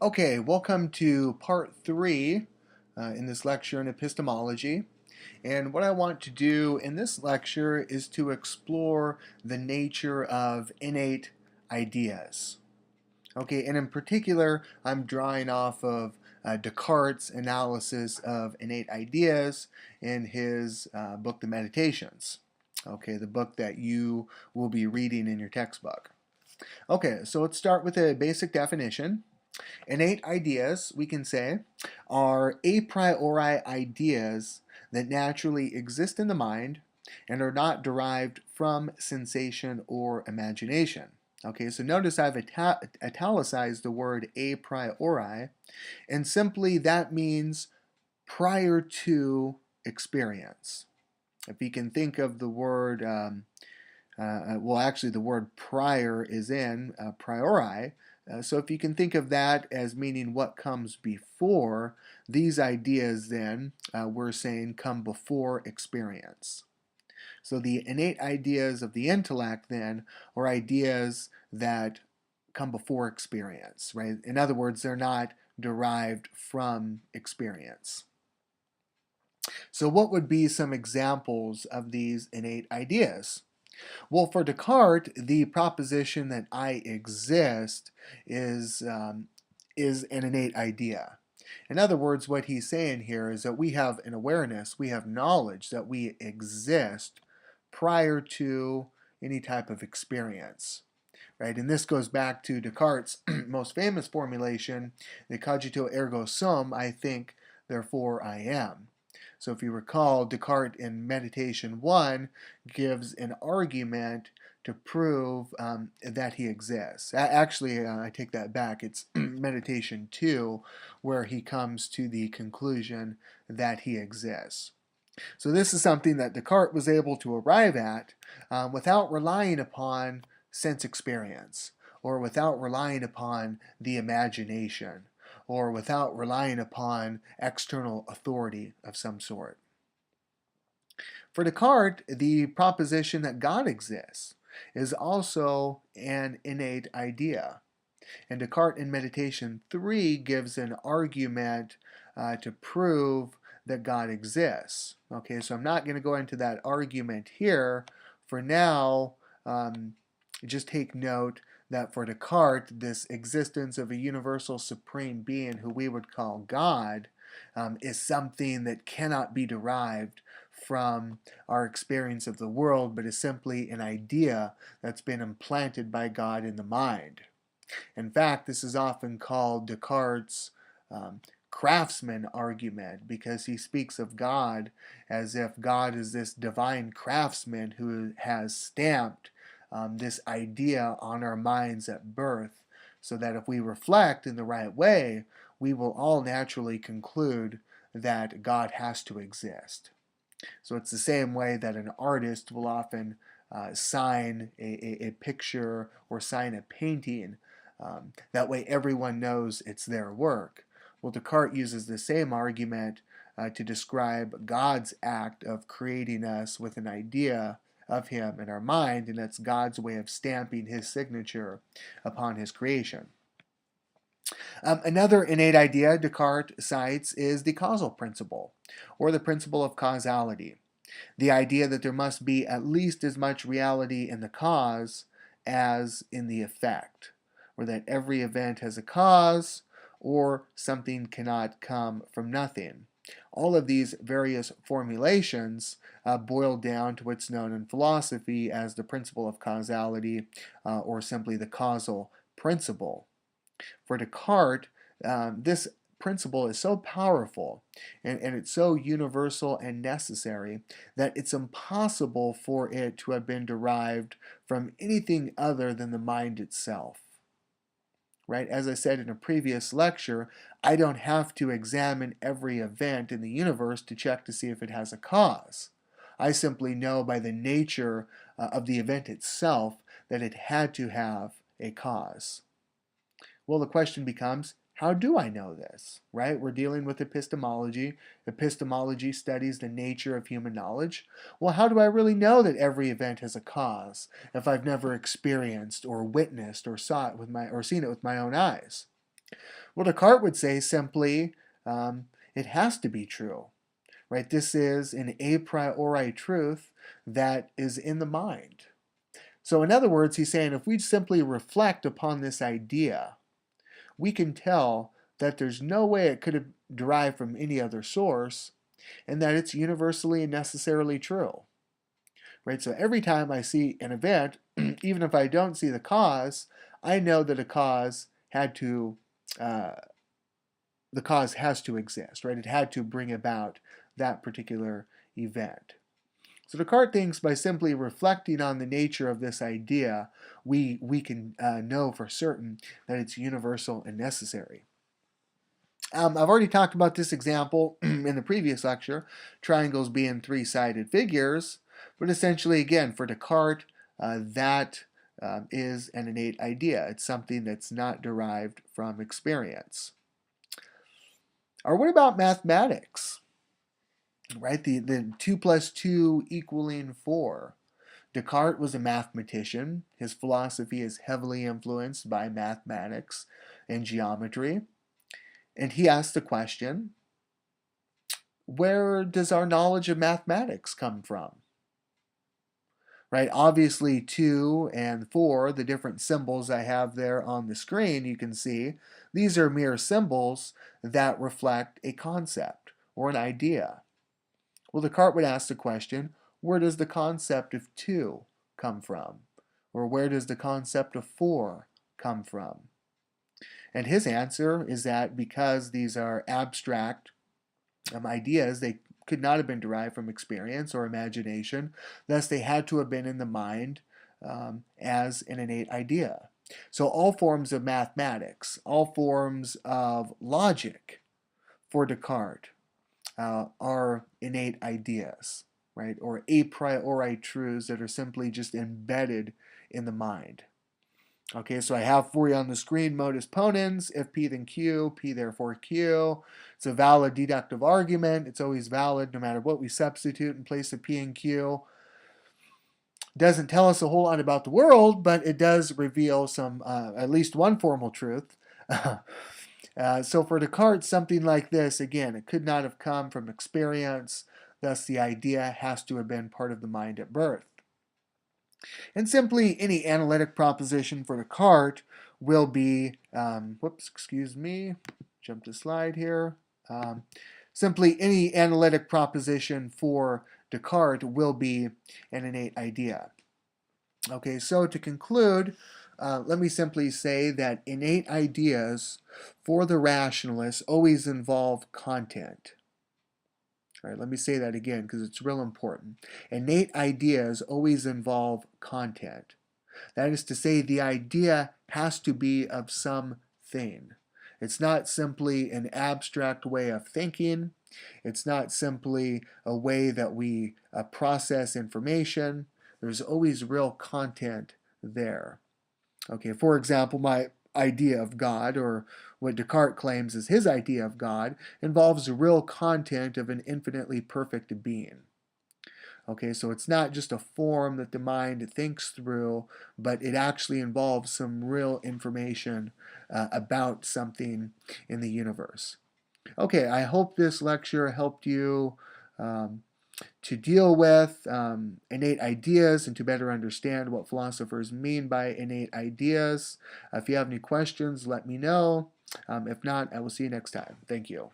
Okay, welcome to part three in this lecture in epistemology. And what I want to do in this lecture is to explore the nature of innate ideas. Okay, and in particular, I'm drawing off of Descartes' analysis of innate ideas in his book, The Meditations. Okay, the book that you will be reading in your textbook. Okay, so let's start with a basic definition. Innate ideas, we can say, are a priori ideas that naturally exist in the mind and are not derived from sensation or imagination. Okay, so notice I've italicized the word a priori, and simply that means prior to experience. If you can think of the word, well, actually, the word prior is in priori. So if you can think of that as meaning what comes before, these ideas then, we're saying, come before experience. So the innate ideas of the intellect then are ideas that come before experience, right? In other words, they're not derived from experience. So what would be some examples of these innate ideas? Well, for Descartes, the proposition that I exist is an innate idea. In other words, what he's saying here is that we have an awareness, we have knowledge that we exist prior to any type of experience. Right? And this goes back to Descartes' most famous formulation, the cogito ergo sum, I think, therefore I am. So if you recall, Descartes in Meditation 1 gives an argument to prove that he exists. Actually, I take that back. It's Meditation 2 where he comes to the conclusion that he exists. So this is something that Descartes was able to arrive at without relying upon sense experience, or without relying upon the imagination, or without relying upon external authority of some sort. For Descartes, the proposition that God exists is also an innate idea. And Descartes in Meditation 3 gives an argument to prove that God exists. Okay, so I'm not going to go into that argument here. For now, just take note that for Descartes, this existence of a universal supreme being who we would call God is something that cannot be derived from our experience of the world, but is simply an idea that's been implanted by God in the mind. In fact, this is often called Descartes' craftsman argument because he speaks of God as if God is this divine craftsman who has stamped this idea on our minds at birth, so that if we reflect in the right way, we will all naturally conclude that God has to exist. So it's the same way that an artist will often sign a picture or sign a painting. That way everyone knows it's their work. Well, Descartes uses the same argument to describe God's act of creating us with an idea of him in our mind, and that's God's way of stamping his signature upon his creation. Another innate idea Descartes cites is the causal principle, or the principle of causality. The idea that there must be at least as much reality in the cause as in the effect, or that every event has a cause, or something cannot come from nothing. All of these various formulations boil down to what's known in philosophy as the principle of causality, or simply the causal principle. For Descartes, this principle is so powerful and it's so universal and necessary that it's impossible for it to have been derived from anything other than the mind itself. Right? As I said in a previous lecture, I don't have to examine every event in the universe to check to see if it has a cause. I simply know by the nature of the event itself that it had to have a cause. Well, the question becomes, how do I know this, right? We're dealing with epistemology. Epistemology studies the nature of human knowledge. Well, how do I really know that every event has a cause if I've never experienced or witnessed or saw it with my or seen it with my own eyes? Well, Descartes would say simply, it has to be true, right? This is an a priori truth that is in the mind. So in other words, he's saying if we simply reflect upon this idea, we can tell that there's no way it could have derived from any other source and that it's universally and necessarily true. Right? So every time I see an event, even if I don't see the cause, I know that a cause had to uh, the cause has to exist, right? It had to bring about that particular event. So Descartes thinks by simply reflecting on the nature of this idea, we can know for certain that it's universal and necessary. I've already talked about this example in the previous lecture, triangles being three-sided figures, but essentially, again, for Descartes, that is an innate idea. It's something that's not derived from experience. Or what about mathematics? Right, the 2 plus 2 equaling 4. Descartes was a mathematician. His philosophy is heavily influenced by mathematics and geometry. And he asked the question, where does our knowledge of mathematics come from? Right, obviously 2 and 4, the different symbols I have there on the screen, you can see, these are mere symbols that reflect a concept or an idea. Well, Descartes would ask the question, where does the concept of 2 come from? Or where does the concept of 4 come from? And his answer is that because these are abstract ideas, they could not have been derived from experience or imagination, thus they had to have been in the mind as an innate idea. So all forms of mathematics, all forms of logic for Descartes are innate ideas, right? Or a priori truths that are simply just embedded in the mind. Okay, so I have for you on the screen modus ponens, if P then Q, P therefore Q. It's a valid deductive argument. It's always valid no matter what we substitute in place of P and Q. Doesn't tell us a whole lot about the world, but it does reveal some, at least one formal truth. So for Descartes, something like this, again, it could not have come from experience, thus the idea has to have been part of the mind at birth. And simply any analytic proposition for Descartes will be, jump to slide here. Simply any analytic proposition for Descartes will be an innate idea. Okay, so to conclude, let me simply say that innate ideas for the rationalists always involve content. All right, let me say that again because it's real important. Innate ideas always involve content. That is to say, the idea has to be of some thing. It's not simply an abstract way of thinking. It's not simply a way that we process information. There's always real content there. Okay, for example, my idea of God, or what Descartes claims is his idea of God, involves the real content of an infinitely perfect being. Okay, so it's not just a form that the mind thinks through, but it actually involves some real information about something in the universe. Okay, I hope this lecture helped you to deal with innate ideas and to better understand what philosophers mean by innate ideas. If you have any questions, let me know. If not, I will see you next time. Thank you.